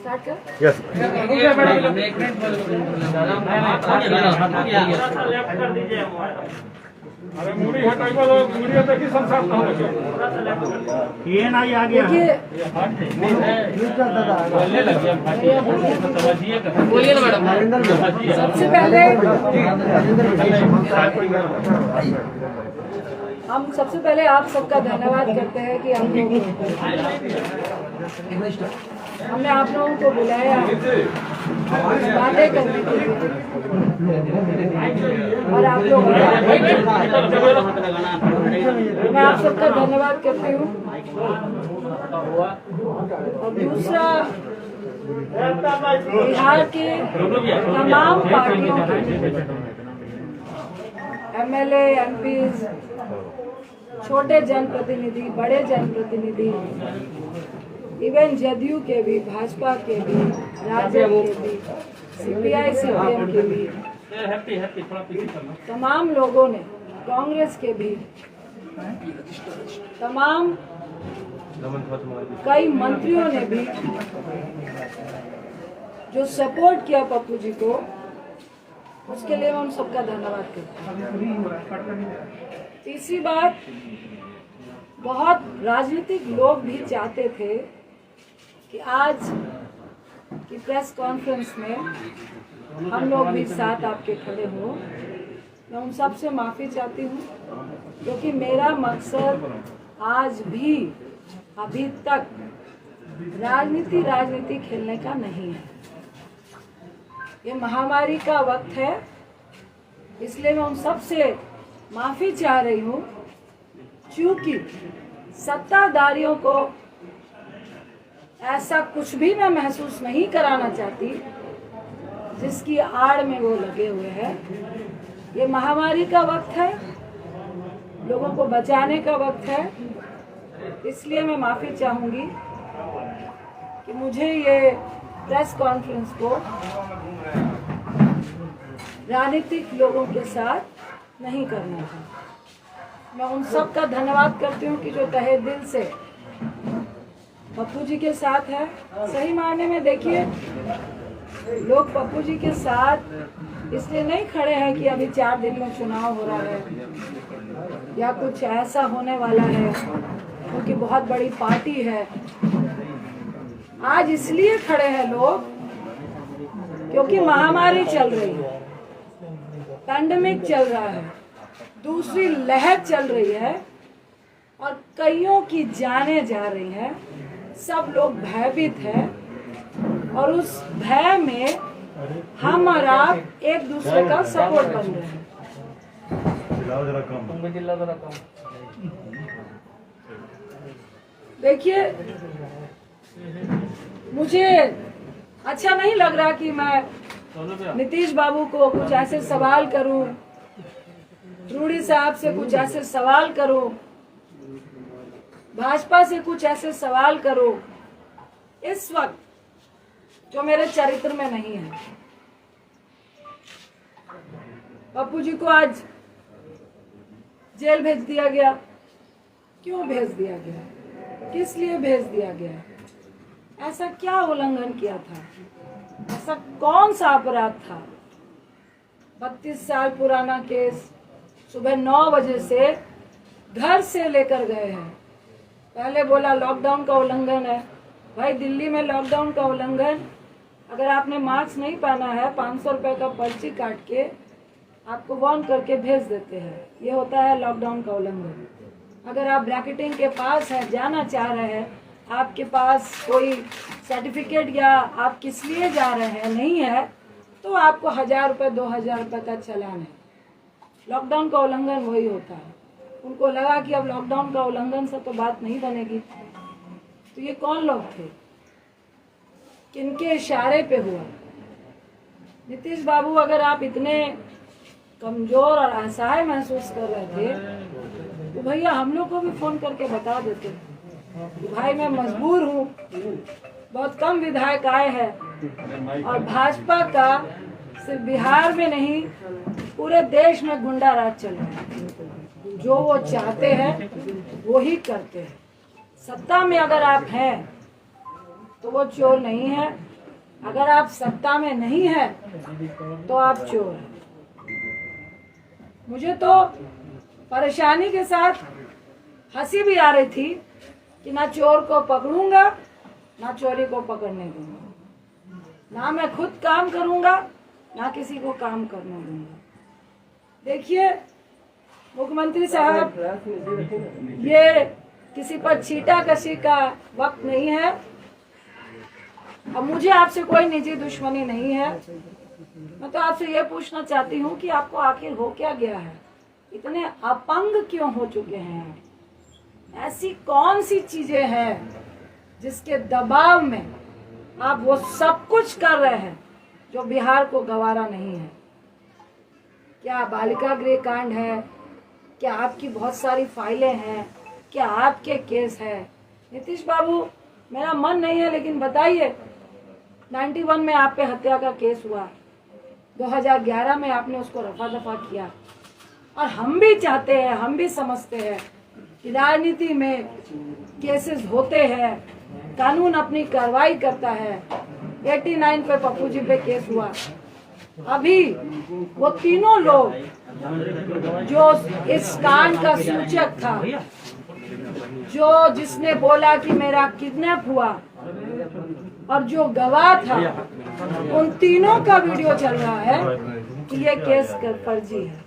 Start कर। Yes अरे मूड़ी हटाइबो तो मूड़ी देखी संसार तो ये ना आ गया बोलिए ना मैडम। सबसे पहले आप सबका धन्यवाद करते हैं कि हमने आप लोगों को बुलाया बातें करने के लिए और आप लोग मैं आप सबका धन्यवाद करती हूँ। और दूसरा, बिहार के तमाम पार्टियों के एमएलए, एमपीज, छोटे जनप्रतिनिधि, बड़े जनप्रतिनिधि, इवन जदयू के भी, भाजपा के भी, राजद के भी, सीपीआई सीपीएम के भी, तमाम लोगों ने, कांग्रेस के भी, तमाम कई मंत्रियों ने भी जो सपोर्ट किया पप्पू जी को, उसके लिए हम सबका धन्यवाद करते हैं। तीसरी बात, बहुत राजनीतिक लोग भी चाहते थे कि आज की प्रेस कॉन्फ्रेंस में हम लोग भी साथ आपके खड़े हो। मैं उन सब से माफ़ी चाहती हूँ, क्योंकि मेरा मकसद आज भी अभी तक राजनीति खेलने का नहीं है। ये महामारी का वक्त है, इसलिए मैं उन सब से माफ़ी चाह रही हूँ, क्योंकि सत्ताधारियों को ऐसा कुछ भी मैं महसूस नहीं कराना चाहती जिसकी आड़ में वो लगे हुए हैं। ये महामारी का वक्त है, लोगों को बचाने का वक्त है, इसलिए मैं माफ़ी चाहूँगी कि मुझे ये प्रेस कॉन्फ्रेंस को राजनीतिक लोगों के साथ नहीं करना है। मैं उन सब का धन्यवाद करती हूँ कि जो तहे दिल से पप्पू जी के साथ है। सही मायने में देखिए, लोग पप्पू जी के साथ इसलिए नहीं खड़े हैं कि अभी 4 दिन में चुनाव हो रहा है या कुछ ऐसा होने वाला है, क्योंकि बहुत बड़ी पार्टी है। आज इसलिए खड़े हैं लोग क्योंकि महामारी चल रही है, पैंडेमिक चल रहा है, दूसरी लहर चल रही है और कईयों की जानें जा रही हैं। सब लोग भयभीत हैं और उस भय में हम और आप एक दूसरे का सपोर्ट बन रहे हैं। देखिए, मुझे अच्छा नहीं लग रहा कि मैं नीतीश बाबू को कुछ ऐसे सवाल करूं, रूडी साहब से कुछ ऐसे सवाल करूं, भाजपा से कुछ ऐसे सवाल करूं इस वक्त जो मेरे चरित्र में नहीं है। पप्पू जी को आज जेल भेज दिया गया। क्यों भेज दिया गया? किस लिए भेज दिया गया? ऐसा क्या उल्लंघन किया था? ऐसा कौन सा अपराध था? 32 साल पुराना केस, सुबह 9 बजे से घर से लेकर गए हैं। पहले बोला लॉकडाउन का उल्लंघन है। भाई, दिल्ली में लॉकडाउन का उल्लंघन, अगर आपने मास्क नहीं पहना है 500 रुपए का पर्ची काट के आपको वार्न करके भेज देते हैं। ये होता है लॉकडाउन का उल्लंघन। अगर आप ब्रैकेटिंग के पास है, जाना चाह रहे हैं, आपके पास कोई सर्टिफिकेट या आप किस लिए जा रहे हैं नहीं है, तो आपको 1000 रुपये 2000 रुपये का चालान है। लॉकडाउन का उल्लंघन वही होता है। उनको लगा कि अब लॉकडाउन का उल्लंघन से तो बात नहीं बनेगी। तो ये कौन लोग थे, किनके इशारे पे हुआ? नीतीश बाबू, अगर आप इतने कमजोर और असहाय महसूस कर रहे थे तो भैया हम लोग को भी फोन करके बता देते कि भाई मैं मजबूर हूँ, बहुत कम विधायक आए हैं और भाजपा का सिर्फ बिहार में नहीं पूरे देश में गुंडा राज चल रहा है। जो वो चाहते हैं वो ही करते हैं। सत्ता में अगर आप हैं तो वो चोर नहीं है, अगर आप सत्ता में नहीं है तो आप चोर हैं। मुझे तो परेशानी के साथ हंसी भी आ रही थी कि ना चोर को पकड़ूंगा ना चोरी को पकड़ने दूंगा, ना मैं खुद काम करूंगा ना किसी को काम करने दूंगा। देखिए मुख्यमंत्री साहब, ये किसी पर छीटाकशी का वक्त नहीं है और मुझे आपसे कोई निजी दुश्मनी नहीं है। मैं तो आपसे ये पूछना चाहती हूँ कि आपको आखिर हो क्या गया है, इतने अपंग क्यों हो चुके हैं? ऐसी कौन सी चीजें हैं जिसके दबाव में आप वो सब कुछ कर रहे हैं जो बिहार को गवारा नहीं है? क्या बालिका गृह कांड है? क्या आपकी बहुत सारी फाइलें हैं? क्या आपके केस है? नीतीश बाबू, मेरा मन नहीं है लेकिन बताइए, 91 में आप पे हत्या का केस हुआ, 2011 में आपने उसको रफा दफा किया, और हम भी चाहते हैं, हम भी समझते हैं कि राजनीति में केसेस होते हैं, कानून अपनी कार्रवाई करता है। 89 पे पप्पू जी पे केस हुआ, अभी वो तीनों लोग जो इस कांड का सूचक था, जो जिसने बोला कि मेरा किडनैप हुआ और जो गवाह था, उन तीनों का वीडियो चल रहा है कि ये केस फर्जी है।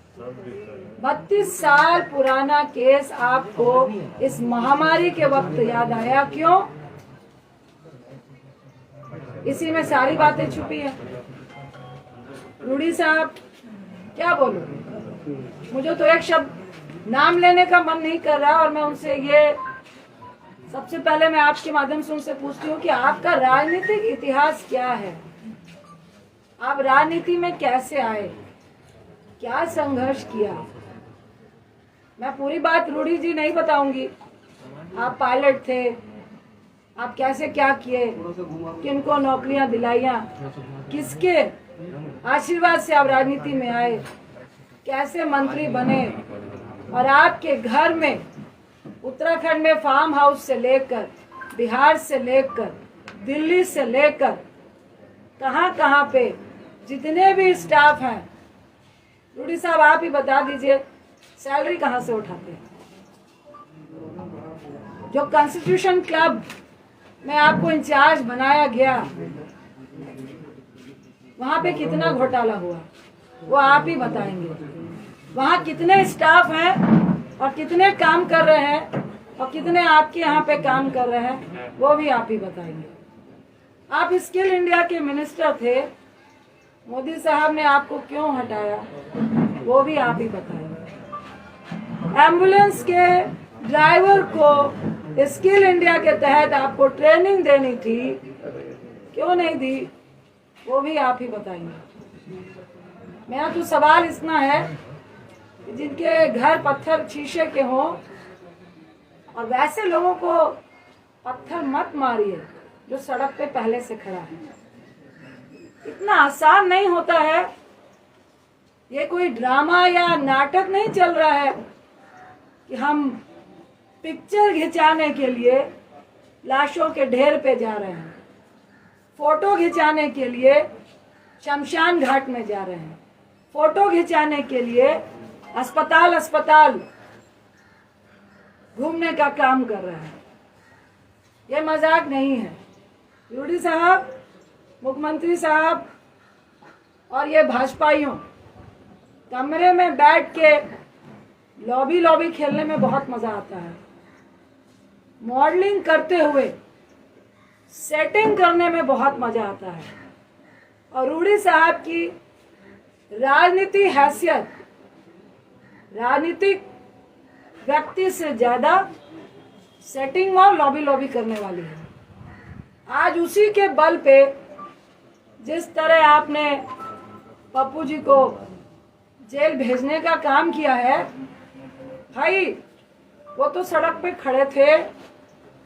32 साल पुराना केस आपको इस महामारी के वक्त याद आया, क्यों? इसी में सारी बातें छुपी है। रूडी साहब, क्या बोलूं, मुझे तो एक शब्द नाम लेने का मन नहीं कर रहा। और मैं उनसे ये सबसे पहले मैं आपके माध्यम से उनसे पूछती हूँ कि आपका राजनीतिक इतिहास क्या है? आप राजनीति में कैसे आए, क्या संघर्ष किया? मैं पूरी बात रूडी जी नहीं बताऊंगी। आप पायलट थे, आप कैसे क्या किए, किनको नौकरियां दिलाइया, किसके आशीर्वाद से आप राजनीति में आए, कैसे मंत्री बने, और आपके घर में उत्तराखंड में फार्म हाउस से लेकर, बिहार से लेकर, दिल्ली से लेकर कहां कहां पे जितने भी स्टाफ हैं, रूडी साहब आप ही बता दीजिए, सैलरी कहां से उठाते हैं? जो कॉन्स्टिट्यूशन क्लब में आपको इंचार्ज बनाया गया, वहां पे कितना घोटाला हुआ वो आप ही बताएंगे। वहां कितने स्टाफ हैं और कितने काम कर रहे हैं और कितने आपके यहाँ पे काम कर रहे हैं वो भी आप ही बताएंगे। आप स्किल इंडिया के मिनिस्टर थे, मोदी साहब ने आपको क्यों हटाया वो भी आप ही बताएंगे। एम्बुलेंस के ड्राइवर को स्किल इंडिया के तहत आपको ट्रेनिंग देनी थी, क्यों नहीं दी वो भी आप ही बताएंगे। मेरा तो सवाल इतना है कि जिनके घर पत्थर शीशे के हों, और वैसे लोगों को पत्थर मत मारिए जो सड़क पे पहले से खड़ा है। इतना आसान नहीं होता है। ये कोई ड्रामा या नाटक नहीं चल रहा है कि हम पिक्चर खिंचाने के लिए लाशों के ढेर पे जा रहे हैं, फोटो खिंचाने के लिए शमशान घाट में जा रहे हैं, फोटो खिंचाने के लिए अस्पताल अस्पताल घूमने का काम कर रहे हैं। ये मजाक नहीं है। रूडी साहब, मुख्यमंत्री साहब और ये भाजपाइयों कमरे में बैठ के लॉबी लॉबी खेलने में बहुत मजा आता है, मॉडलिंग करते हुए सेटिंग करने में बहुत मजा आता है। और रूडी साहब की राजनीति हैसियत राजनीतिक व्यक्ति से ज्यादा सेटिंग और लॉबी लॉबी करने वाली है। आज उसी के बल पे जिस तरह आपने पप्पू जी को जेल भेजने का काम किया है, भाई वो तो सड़क पे खड़े थे,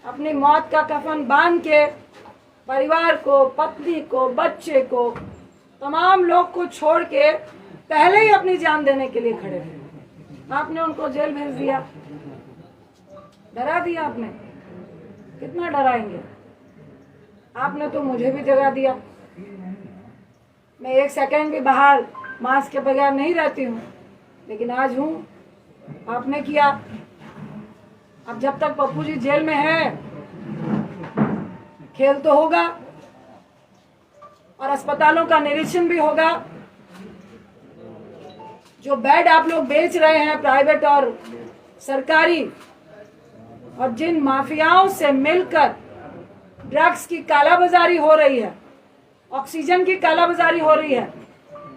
अपनी मौत का कफन बांध के परिवार को, पत्नी को, बच्चे को, तमाम लोग को छोड़ के पहले ही अपनी जान देने के लिए खड़े थे। आपने उनको जेल भेज दिया, डरा दिया आपने। कितना डराएंगे? आपने तो मुझे भी जगा दिया। मैं एक सेकंड भी बाहर मास्क के बगैर नहीं रहती हूँ, लेकिन आज हूँ। आपने किया। अब जब तक पप्पू जी जेल में है, खेल तो होगा और अस्पतालों का निरीक्षण भी होगा। जो बेड आप लोग बेच रहे हैं प्राइवेट और सरकारी, और जिन माफियाओं से मिलकर ड्रग्स की कालाबाजारी हो रही है, ऑक्सीजन की कालाबाजारी हो रही है,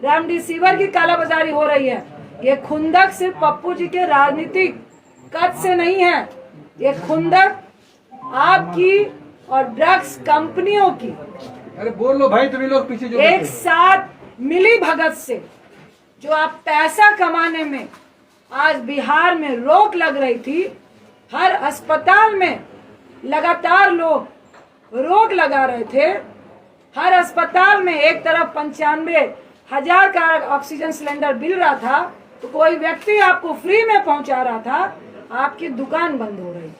रेमडेसिविर की कालाबाजारी हो रही है, ये खुंदक सिर्फ पप्पू जी के राजनीतिक कद से नहीं है, ये खुंदक आपकी और ड्रग्स कंपनियों की अरे बोल लो भाई, तुम्हें लोग पीछे जो एक साथ मिली भगत से जो आप पैसा कमाने में आज बिहार में रोक लग रही थी। हर अस्पताल में लगातार लोग रोक लगा रहे थे। हर अस्पताल में एक तरफ 95,000 का ऑक्सीजन सिलेंडर मिल रहा था, तो कोई व्यक्ति आपको फ्री में पहुंचा रहा था, आपकी दुकान बंद हो रही थी।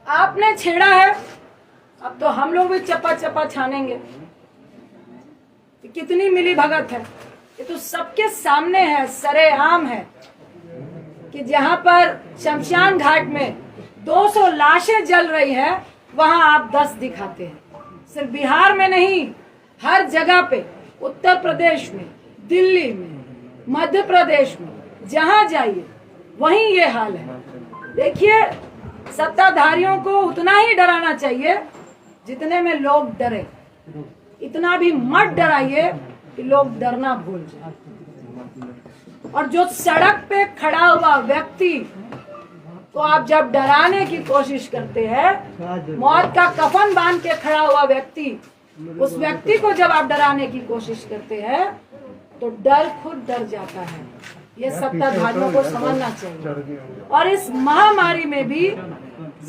आपने छेड़ा है, अब तो हम लोग भी चप्पा चप्पा छानेंगे। कितनी मिली भगत है, ये तो सबके सामने है, सरेआम है कि जहां पर शमशान घाट में 200 लाशें जल रही है, वहां आप 10 दिखाते हैं। सिर्फ बिहार में नहीं, हर जगह पे, उत्तर प्रदेश में, दिल्ली में, मध्य प्रदेश में, जहां जाइए वहीं ये हाल है। देखिए, सत्ताधारियों को उतना ही डराना चाहिए जितने में लोग डरे। इतना भी मत डराइए कि लोग डरना भूल जाए। और जो सड़क पे खड़ा हुआ व्यक्ति को आप जब डराने की कोशिश करते हैं, मौत का कफन बांध के खड़ा हुआ व्यक्ति, उस व्यक्ति को जब आप डराने की कोशिश करते हैं, तो डर खुद डर जाता है। ये सत्ताधारियों को समझना चाहिए। और इस महामारी में भी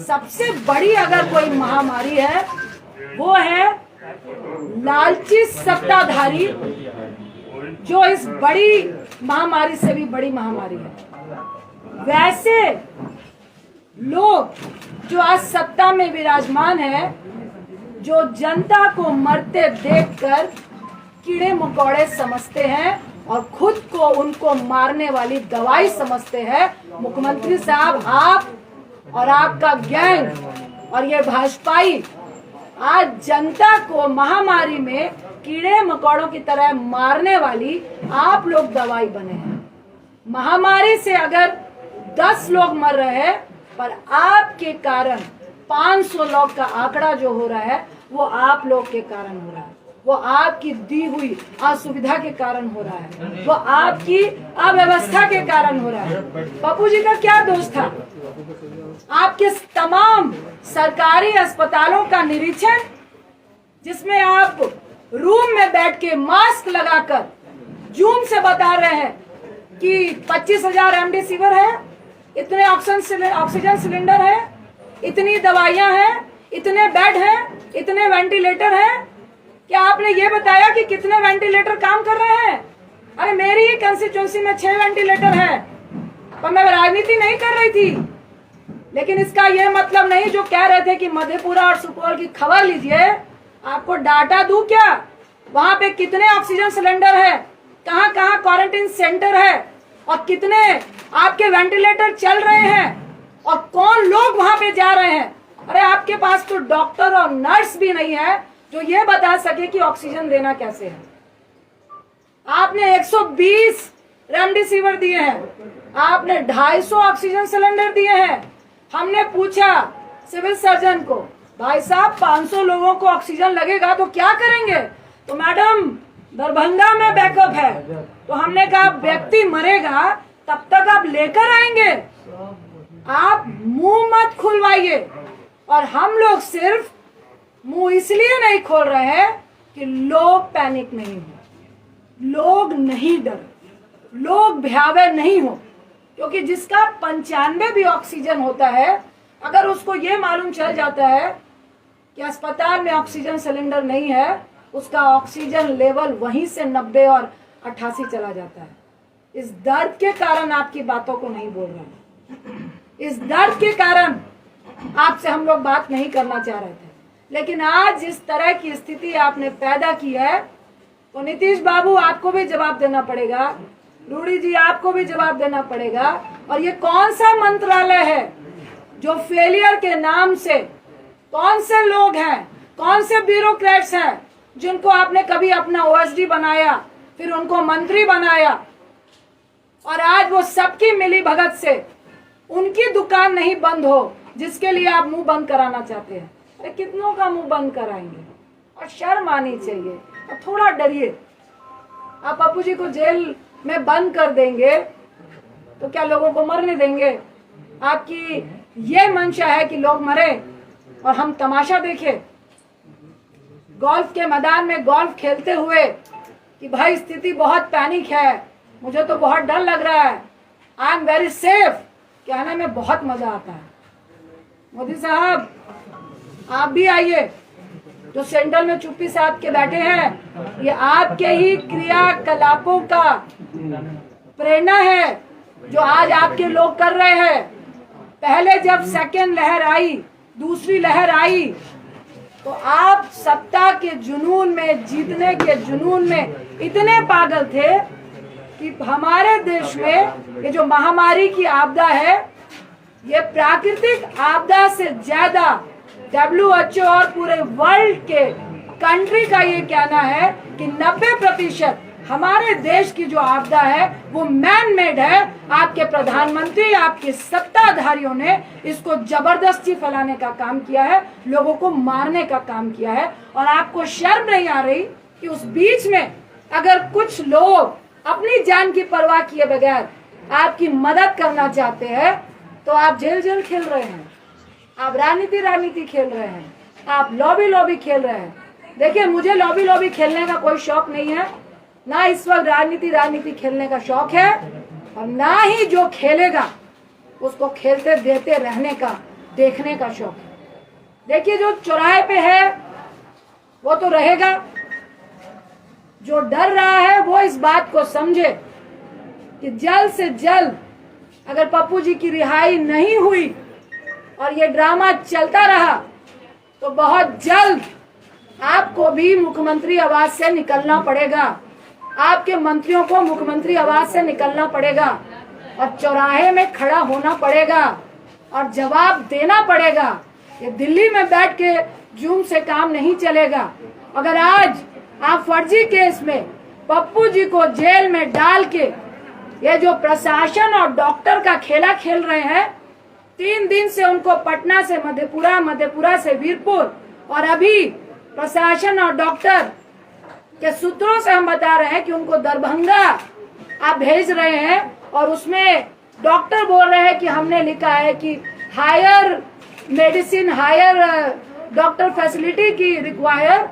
सबसे बड़ी अगर कोई महामारी है, वो है लालची सत्ताधारी, जो इस बड़ी महामारी से भी बड़ी महामारी है। वैसे लोग जो आज सत्ता में विराजमान है, जो जनता को मरते देखकर कीड़े मकोड़े समझते हैं और खुद को उनको मारने वाली दवाई समझते हैं। मुख्यमंत्री साहब, आप और आपका गैंग और ये भाजपाई आज जनता को महामारी में कीड़े मकोड़ों की तरह मारने वाली आप लोग दवाई बने हैं। महामारी से अगर 10 लोग मर रहे हैं, पर आपके कारण 500 लोग का आंकड़ा जो हो रहा है, वो आप लोग के कारण हो रहा है। वो आपकी दी हुई असुविधा के कारण हो रहा है, वो आपकी अव्यवस्था के कारण हो रहा है। पप्पू जी का क्या दोष था? आपके तमाम सरकारी अस्पतालों का निरीक्षण, जिसमें आप रूम में बैठ के मास्क लगाकर जूम से बता रहे हैं कि 25,000 रेमडेसिविर है, इतने ऑक्सीजन सिलेंडर है, इतनी दवाइयां हैं, इतने बेड हैं, इतने वेंटिलेटर हैं। क्या आपने ये बताया कि कितने वेंटिलेटर काम कर रहे हैं? अरे मेरी ही कंस्टिट्यूंसी में 6 वेंटिलेटर है, पर मैं राजनीति नहीं कर रही थी। लेकिन इसका ये मतलब नहीं जो कह रहे थे कि मधेपुरा और सुपौल की खबर लीजिए, आपको डाटा दूं क्या? वहां पे कितने ऑक्सीजन सिलेंडर है, कहां कहां क्वारंटाइन सेंटर है, और कितने आपके वेंटिलेटर चल रहे हैं, और कौन लोग वहां पे जा रहे हैं। अरे आपके पास तो डॉक्टर और नर्स भी नहीं है जो ये बता सके कि ऑक्सीजन देना कैसे है। आपने 120 रेमडेसिविर दिए हैं, आपने 250 ऑक्सीजन सिलेंडर दिए हैं। हमने पूछा सिविल सर्जन को, भाई साहब 500 लोगों को ऑक्सीजन लगेगा तो क्या करेंगे? तो मैडम दरभंगा में बैकअप है। तो हमने कहा व्यक्ति मरेगा तब तक आप लेकर आएंगे, आप मुंह मत खुलवाइए। और हम लोग सिर्फ मुंह इसलिए नहीं खोल रहे हैं कि लोग पैनिक नहीं हो, लोग नहीं डर, लोग भयावह नहीं हो। क्योंकि जिसका 95 भी ऑक्सीजन होता है, अगर उसको ये मालूम चल जाता है कि अस्पताल में ऑक्सीजन सिलेंडर नहीं है, उसका ऑक्सीजन लेवल वहीं से 90 और 88 चला जाता है। इस दर्द के कारण आपकी बातों को नहीं बोल रहे, इस दर्द के कारण आपसे हम लोग बात नहीं करना चाह रहे थे। लेकिन आज जिस तरह की स्थिति आपने पैदा की है, तो नीतीश बाबू आपको भी जवाब देना पड़ेगा, रूडी जी आपको भी जवाब देना पड़ेगा। और ये कौन सा मंत्रालय है जो फेलियर के नाम से, कौन से लोग हैं, कौन से ब्यूरोक्रेट्स हैं जिनको आपने कभी अपना ओएसडी बनाया, फिर उनको मंत्री बनाया, और आज वो सबकी मिली भगत से उनकी दुकान नहीं बंद हो जिसके लिए आप मुंह बंद कराना चाहते हैं। अरे कितनों का मुंह बंद कराएंगे? और शर्म आनी चाहिए, और थोड़ा डरिए। आप पप्पू जी को जेल में बंद कर देंगे तो क्या लोगों को मरने देंगे? आपकी ये मंशा है कि लोग मरे और हम तमाशा देखें? गोल्फ के मैदान में गोल्फ खेलते हुए कि भाई स्थिति बहुत पैनिक है, मुझे तो बहुत डर लग रहा है, आई एम वेरी सेफ कहने में बहुत मजा आता है। मोदी साहब आप भी आइए, जो सेंट्रल में चुप्पी साध के बैठे हैं, ये आपके ही क्रियाकलापों का प्रेरणा है जो आज आपके लोग कर रहे हैं। पहले जब सेकेंड लहर आई, दूसरी लहर आई, तो आप सत्ता के जुनून में, जीतने के जुनून में इतने पागल थे कि हमारे देश में ये जो महामारी की आपदा है, ये प्राकृतिक आपदा से ज्यादा WHO और पूरे वर्ल्ड के कंट्री का ये कहना है कि 90% हमारे देश की जो आपदा है वो मैन मेड है। आपके प्रधानमंत्री, आपके सत्ताधारियों ने इसको जबरदस्ती फैलाने का काम किया है, लोगों को मारने का काम किया है। और आपको शर्म नहीं आ रही कि उस बीच में अगर कुछ लोग अपनी जान की परवाह किए बगैर आपकी मदद करना चाहते हैं तो आप जेल जेल खेल रहे हैं, आप राजनीति खेल रहे हैं, आप लॉबी खेल रहे हैं। देखिए, मुझे लॉबी खेलने का कोई शौक नहीं है, ना इस वक्त राजनीति खेलने का शौक है, और ना ही जो खेलेगा उसको खेलते देते रहने का, देखने का शौक है। देखिए, जो चौराहे पे है वो तो रहेगा, जो डर रहा है वो इस बात को समझे कि जल्द से जल्द अगर पप्पू जी की रिहाई नहीं हुई और ये ड्रामा चलता रहा तो बहुत जल्द आपको भी मुख्यमंत्री आवास से निकलना पड़ेगा, आपके मंत्रियों को मुख्यमंत्री आवास से निकलना पड़ेगा और चौराहे में खड़ा होना पड़ेगा और जवाब देना पड़ेगा। ये दिल्ली में बैठ के जूम से काम नहीं चलेगा। अगर आज आप फर्जी केस में पप्पू जी को जेल में डाल के ये जो प्रशासन और डॉक्टर का खेला खेल रहे हैं, 3 दिन से उनको पटना से मधेपुरा से वीरपुर, और अभी प्रशासन और डॉक्टर के सूत्रों से हम बता रहे हैं कि उनको दरभंगा आप भेज रहे हैं, और उसमें डॉक्टर बोल रहे हैं कि हमने लिखा है कि higher medicine, higher doctor facility की रिक्वायर।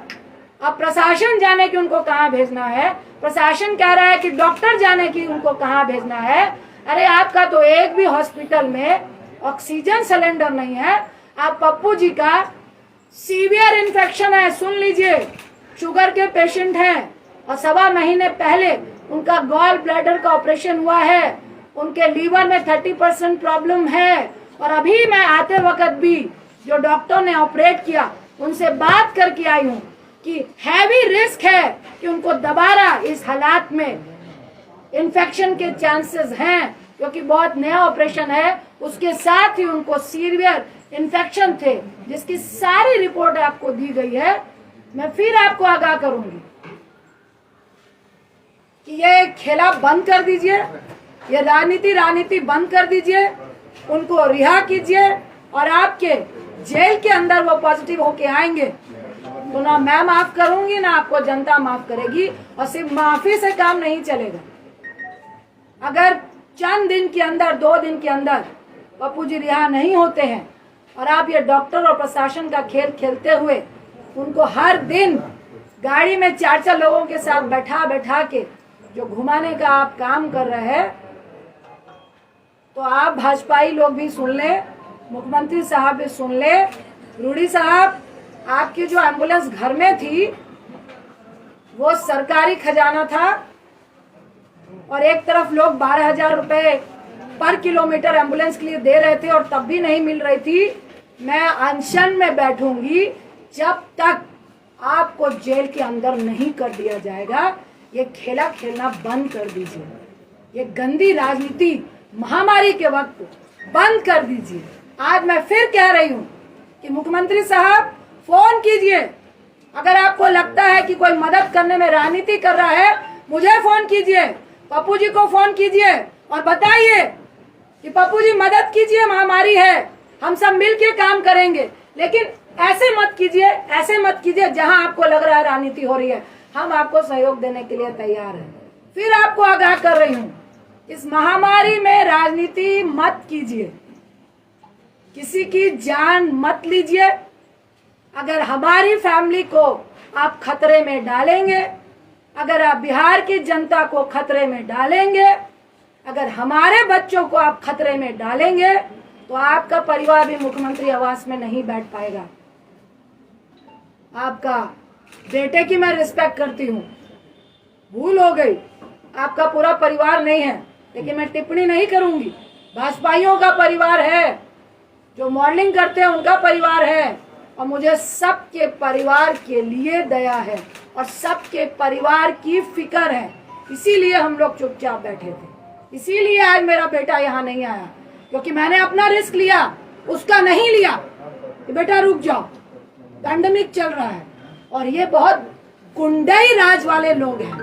अब प्रशासन जाने की उनको कहाँ भेजना है, प्रशासन कह रहा है कि डॉक्टर जाने की उनको कहाँ भेजना है। अरे आपका तो एक भी हॉस्पिटल में ऑक्सीजन सिलेंडर नहीं है। आप पप्पू जी का सीवियर इन्फेक्शन है, सुन लीजिए, शुगर के पेशेंट हैं और 1.25 महीने पहले उनका गॉल ब्लैडर का ऑपरेशन हुआ है, उनके लीवर में 30% प्रॉब्लम है। और अभी मैं आते वक्त भी जो डॉक्टर ने ऑपरेट किया उनसे बात करके आई हूँ कि हैवी रिस्क है कि उनको दोबारा इस हालात में इन्फेक्शन के चांसेस हैं, क्योंकि बहुत नया ऑपरेशन है। उसके साथ ही उनको सीवियर इन्फेक्शन थे, जिसकी सारी रिपोर्ट आपको दी गई है। मैं फिर आपको आगाह करूंगी कि ये खेला बंद कर दीजिए, ये राजनीति बंद कर दीजिए, उनको रिहा कीजिए, और आपके जेल के अंदर वो पॉजिटिव होके आएंगे तो ना मैं माफ करूंगी ना आपको जनता माफ करेगी। और सिर्फ माफी से काम नहीं चलेगा। अगर चंद दिन के अंदर, 2 दिन के अंदर पप्पू जी रिहा नहीं होते हैं और आप ये डॉक्टर और प्रशासन का खेल खेलते हुए उनको हर दिन गाड़ी में 4-4 लोगों के साथ बैठा के जो घुमाने का आप काम कर रहे हैं, तो आप भाजपाई लोग भी सुन ले, मुख्यमंत्री साहब भी सुन ले। रूडी साहब, आपकी जो एम्बुलेंस घर में थी वो सरकारी खजाना था, और एक तरफ लोग 12,000 रुपए पर किलोमीटर एम्बुलेंस के लिए दे रहे थे और तब भी नहीं मिल रही थी। मैं अनशन में बैठूंगी, जब तक आपको जेल के अंदर नहीं कर दिया जाएगा, ये खेला खेलना बंद कर दीजिए। ये गंदी राजनीति महामारी के वक्त बंद कर दीजिए। आज मैं फिर कह रही हूँ कि मुख्यमंत्री साहब फोन कीजिए। अगर आपको लगता है कि कोई मदद करने में राजनीति कर रहा है, मुझे फोन कीजिए, पप्पू जी को फोन कीजिए और बताइए कि पप्पू जी मदद कीजिए, महामारी है, हम सब मिलके काम करेंगे। लेकिन ऐसे मत कीजिए जहां आपको लग रहा है राजनीति हो रही है। हम आपको सहयोग देने के लिए तैयार हैं। फिर आपको आगाह कर रही हूँ, इस महामारी में राजनीति मत कीजिए, किसी की जान मत लीजिए। अगर हमारी फैमिली को आप खतरे में डालेंगे, अगर आप बिहार की जनता को खतरे में डालेंगे, अगर हमारे बच्चों को आप खतरे में डालेंगे, तो आपका परिवार भी मुख्यमंत्री आवास में नहीं बैठ पाएगा। आपका बेटे की मैं रिस्पेक्ट करती हूँ, भूल हो गई, आपका पूरा परिवार नहीं है, लेकिन मैं टिप्पणी नहीं करूंगी। भाजपाइयों का परिवार है, जो मॉडलिंग करते हैं उनका परिवार है, और मुझे सबके परिवार के लिए दया है और सबके परिवार की फिक्र है। इसीलिए हम लोग चुपचाप बैठे थे, इसीलिए आज मेरा बेटा यहाँ नहीं आया, क्योंकि मैंने अपना रिस्क लिया, उसका नहीं लिया कि बेटा रुक जाओ, पैंडेमिक चल रहा है। और ये बहुत गुंडई राज वाले लोग हैं,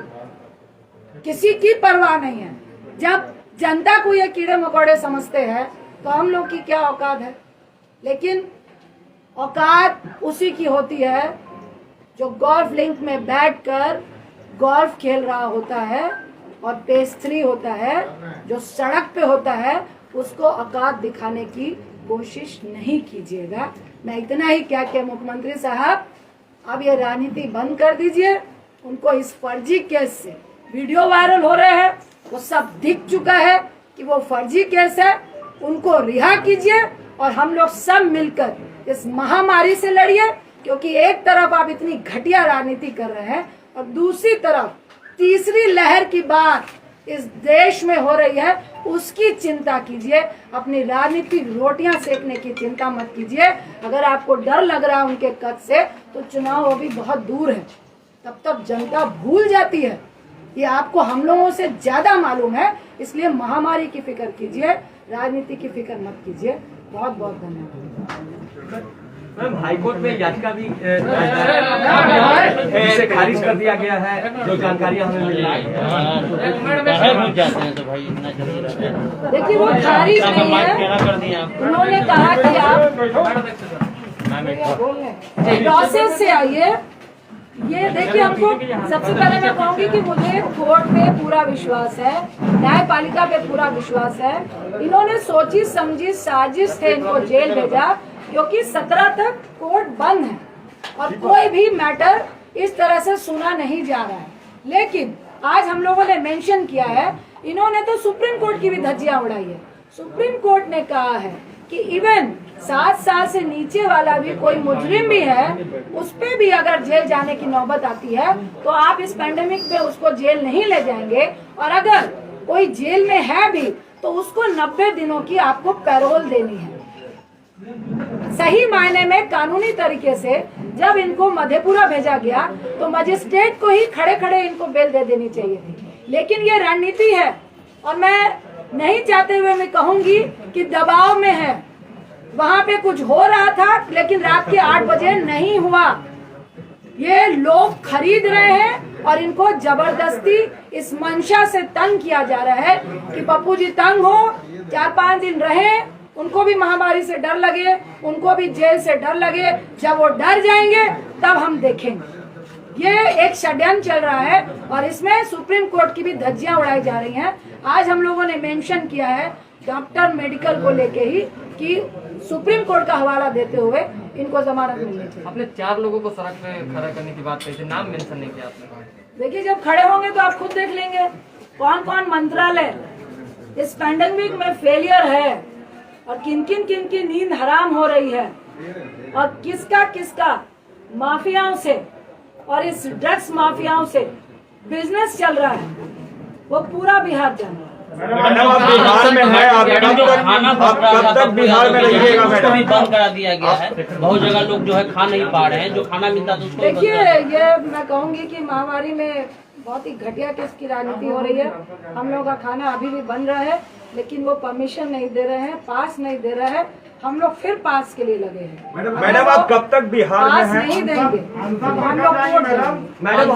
किसी की परवाह नहीं है। जब जनता को ये कीड़े मकोड़े समझते हैं तो हम लोग की क्या औकात है। लेकिन औकात उसी की होती है जो गोल्फ लिंक में बैठकर गोल्फ खेल रहा होता है और पेस्ट्री होता है, जो सड़क पे होता है, उसको औकात दिखाने की कोशिश नहीं कीजिएगा। मैं इतना ही क्या कि मुख्यमंत्री साहब, अब ये राजनीति बंद कर दीजिए। उनको इस फर्जी केस से वीडियो वायरल हो रहे हैं, वो सब दिख चुका है कि वो फर्जी केस है, उनको रिहा कीजिए और हम लोग सब मिलकर इस महामारी से लड़िए। क्योंकि एक तरफ आप इतनी घटिया राजनीति कर रहे हैं और दूसरी तरफ तीसरी लहर की बात इस देश में हो रही है, उसकी चिंता कीजिए। अपनी राजनीतिक रोटियां सेकने की चिंता मत कीजिए। अगर आपको डर लग रहा है उनके कद से, तो चुनाव अभी बहुत दूर है, तब तक जनता भूल जाती है। ये आपको हम लोगों से ज्यादा मालूम है, इसलिए महामारी की फिक्र कीजिए, राजनीति की फिक्र मत कीजिए। बहुत बहुत धन्यवाद। मैम, हाईकोर्ट में याचिका भी इसे खारिज कर दिया गया है, जो जानकारियां हमें मिली है। देखिए, वो खारिज नहीं है, उन्होंने कहा कि आप प्रोसेस से आइए। ये देखिए, हमको सबसे पहले मैं कहूँगी कि मुझे कोर्ट पे पूरा विश्वास है, न्यायपालिका पे पूरा विश्वास है। इन्होंने सोची समझी साजिश से इनको जेल भेजा, क्योंकि 17 तक कोर्ट बंद है और कोई भी मैटर इस तरह से सुना नहीं जा रहा है। लेकिन आज हम लोगों ने मेंशन किया है, इन्होंने तो सुप्रीम कोर्ट की भी धज्जियां उड़ाई है। सुप्रीम कोर्ट ने कहा है कि इवन 7 साल से नीचे वाला भी कोई मुजरिम भी है, उस पे भी अगर जेल जाने की नौबत आती है तो आप इस पैंडेमिक में उसको जेल नहीं ले जाएंगे, और अगर कोई जेल में है भी तो उसको 90 दिनों की आपको पैरोल देनी है। सही मायने में कानूनी तरीके से जब इनको मधेपुरा भेजा गया तो मजिस्ट्रेट को ही खड़े खड़े इनको बेल दे देनी चाहिए थी। लेकिन ये रणनीति है, और मैं नहीं चाहते हुए मैं कहूंगी कि दबाव में है। वहां पे कुछ हो रहा था, लेकिन रात के 8 बजे नहीं हुआ। ये लोग खरीद रहे हैं और इनको जबरदस्ती इस मंशा से तंग किया जा रहा है कि पप्पू जी तंग हो, 4-5 दिन रहे, उनको भी महामारी से डर लगे, उनको भी जेल से डर लगे। जब वो डर जाएंगे तब हम देखेंगे। ये एक षड्यंत्र चल रहा है और इसमें सुप्रीम कोर्ट की भी धज्जियां उड़ाई जा रही हैं। आज हम लोगों ने मेंशन किया है डॉक्टर मेडिकल को लेके ही कि सुप्रीम कोर्ट का हवाला देते हुए इनको जमानत मिलनी चाहिए। आपने 4 लोगों को सड़क पे खड़ा करने की बात कही थी, नाम मेंशन नहीं किया आपने। देखिए, जब खड़े होंगे तो आप खुद देख लेंगे कौन कौन मंत्रालय इस पैंडेमिक में फेलियर है और किन किन नींद हराम हो रही है, और किसका माफियाओं से और इस ड्रग्स माफियाओं से बिजनेस चल रहा है, वो पूरा बिहार जान रहा है। मैडम आप बिहार में है, आप कब तक बिहार में रहिएगा मैडम? बंद करा दिया गया है, बहुत जगह लोग जो है खा नहीं पा रहे हैं, जो खाना मिलता था उसको देखिए, ये मैं कहूँगी कि महामारी में बहुत ही घटिया किस्म की राजनीति हो रही है। हम लोग का खाना अभी भी बन रहा है, लेकिन वो परमिशन नहीं दे रहे हैं, पास नहीं दे रहे हैं। हम लोग फिर पास के लिए लगे हैं। मैडम आप कब तक बिहार में पास हैं? नहीं देंगे तो हम लोग वोट देंगे। मैडम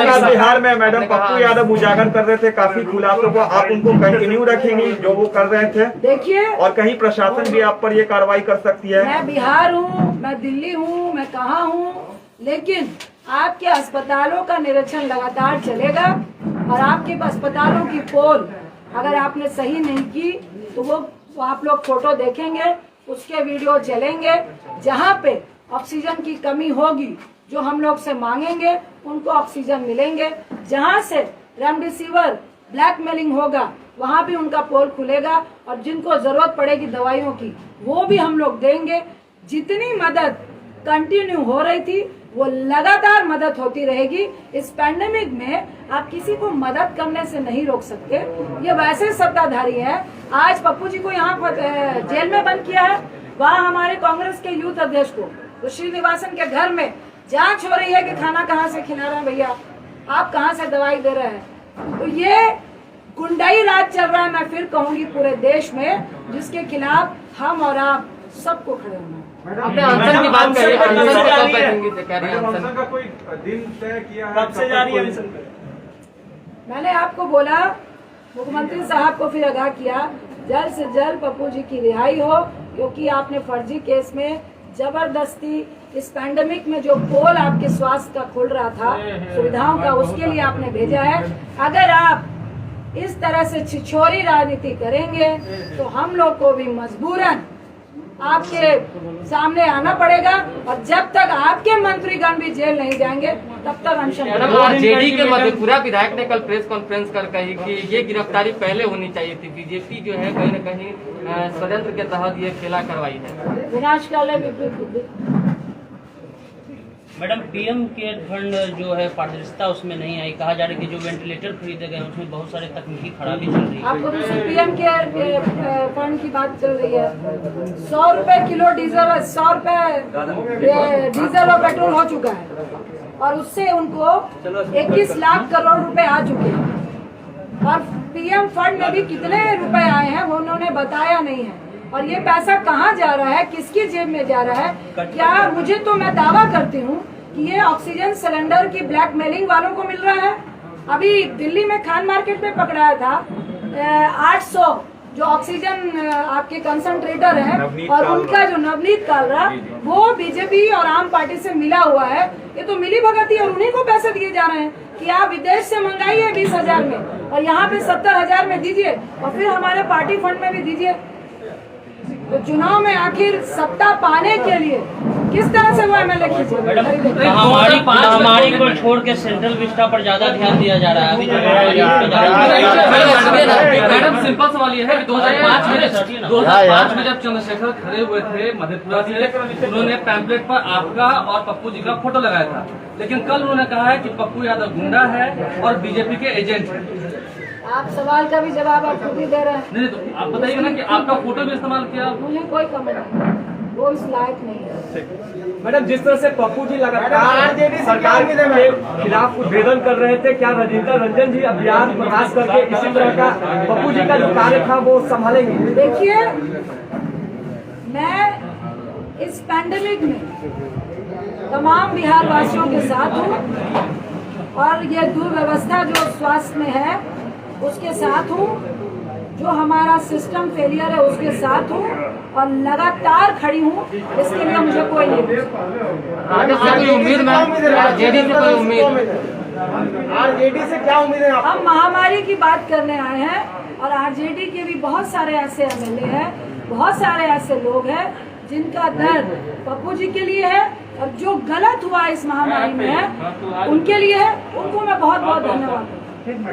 आप बिहार में मैडम पप्पू यादव उजागर कर रहे थे काफी खुलासों को, आप उनको कंटिन्यू रखेंगी जो वो कर रहे थे? देखिए, और कहीं प्रशासन भी आप पर ये कार्रवाई कर सकती है? मैं बिहार हूँ, मैं दिल्ली हूँ, मैं कहाँ हूँ, लेकिन आपके अस्पतालों का निरीक्षण लगातार चलेगा और आपके अस्पतालों की पोल अगर आपने सही नहीं की तो वो आप लोग फोटो देखेंगे, उसके वीडियो चलेंगे। जहाँ पे ऑक्सीजन की कमी होगी, जो हम लोग से मांगेंगे उनको ऑक्सीजन मिलेंगे। जहाँ से रेमडेसिविर ब्लैकमेलिंग होगा वहाँ भी उनका पोल खुलेगा और जिनको जरूरत पड़ेगी दवाइयों की वो भी हम लोग देंगे। जितनी मदद कंटिन्यू हो रही थी वो लगातार मदद होती रहेगी। इस पैंडेमिक में आप किसी को मदद करने से नहीं रोक सकते। ये वैसे सत्ताधारी है, आज पप्पू जी को यहाँ जेल में बंद किया है, वहाँ हमारे कांग्रेस के यूथ अध्यक्ष को तो श्रीनिवासन के घर में जांच हो रही है कि खाना कहाँ से खिला रहे हैं भैया, आप कहाँ से दवाई दे रहे हैं। तो ये गुंडाई राज चल रहा है, मैं फिर कहूंगी पूरे देश में, जिसके खिलाफ हम और आप सबको खड़े होना है। आपने अनशन की बात करी, अनशन को कब बैठेंगे? कह रहे हैं अनशन का कोई दिन तय किया है? कब से जारी है अनशन? मैंने आपको बोला, मुख्यमंत्री साहब को फिर आगाह किया, जल्द से जल्द पप्पू जी की रिहाई हो, क्योंकि आपने फर्जी केस में जबरदस्ती इस पैंडेमिक में जो पोल आपके स्वास्थ्य का खुल रहा था सुविधाओं का, उसके लिए आपने भेजा है। अगर आप इस तरह से छिछोरी राजनीति करेंगे तो हम लोग को भी मजबूरन आपके सामने आना पड़ेगा और जब तक आपके मंत्रीगण भी जेल नहीं जाएंगे तब तक अनशन। आरजेडी के मधेपुरा विधायक ने कल प्रेस कॉन्फ्रेंस कर कही कि ये गिरफ्तारी पहले होनी चाहिए थी, बीजेपी जो है कहीं न कहीं षड्यंत्र के तहत ये खेला करवाई है। विनाशकाल है विपरीत बुद्धि। मैडम पीएम केयर फंड जो है पारदर्शिता उसमें नहीं आई, कहा जा रहा है कि जो वेंटिलेटर खरीदे गए उसमें बहुत सारे तकनीकी खराबी चल रही है। आपको दूसरी पीएम केयर फंड की बात चल रही है। 100 रुपए किलो डीजल, 100 रुपए डीजल और पेट्रोल हो चुका है और उससे उनको 21 लाख करोड़ रुपए आ चुके हैं और पीएम फंड में भी कितने रुपए आए हैं वो उन्होंने बताया नहीं है। और ये पैसा कहाँ जा रहा है, किसकी जेब में जा रहा है? क्या मुझे तो मैं दावा करती हूँ कि ये ऑक्सीजन सिलेंडर की ब्लैकमेलिंग वालों को मिल रहा है। अभी दिल्ली में खान मार्केट में पकड़ाया था 800 जो ऑक्सीजन आपके कंसंट्रेटर है और उनका जो नवनीत कालरा वो बीजेपी और आम पार्टी से मिला हुआ है। ये तो मिली भगती और उन्हीं को पैसे दिए जा रहे हैं कि आप विदेश से मंगाइए 20,000 में और यहाँ पे 70,000 में दीजिए और फिर हमारे पार्टी फंड में भी दीजिए। तो चुनाव में आखिर सत्ता पाने के लिए किस तरह से वो एमएलए महामारी को छोड़ के सेंट्रल विस्टा पर ज्यादा ध्यान दिया जा रहा है। अभी जो मैडम सिंपल सवाल ये है कि 2005 में जब चंद्रशेखर खड़े हुए थे मधेपुरा से, उन्होंने पैम्पलेट पर आपका और पप्पू जी का फोटो लगाया था, लेकिन कल उन्होंने कहा है कि पप्पू यादव गुंडा है और बीजेपी के एजेंट है। आप सवाल का भी जवाब आप खुद ही दे रहे हैं। नहीं तो आप बताइए ना कि आपका फोटो भी इस्तेमाल किया। मुझे कोई कमेंट नहीं, वो इस लायक नहीं है। मैडम जिस तरह से पप्पू जी लगातार सरकार के खिलाफ उद्भेदन कर रहे थे, क्या रजिता रंजन जी अभियान प्रयास करके इसी तरह का पप्पू जी का जो कार्य था वो संभालेंगे? देखिए, मैं इस पैंडेमिक में तमाम बिहार वासियों के साथ हूँ और ये दुर्व्यवस्था जो स्वास्थ्य में है उसके साथ हूँ, जो हमारा सिस्टम फेलियर है उसके साथ हूँ और लगातार खड़ी हूँ। इसके लिए मुझे कोई नहीं उम्मीद। आरजेडी से कोई उम्मीद? आरजेडी से क्या उम्मीद है? हम महामारी की बात करने आए हैं और आरजेडी के भी बहुत सारे ऐसे एमएलए हैं, बहुत सारे ऐसे लोग हैं जिनका दर्द पप्पू जी के लिए है और जो गलत हुआ इस महामारी में है उनके लिए है। उनको मैं बहुत बहुत धन्यवाद भैया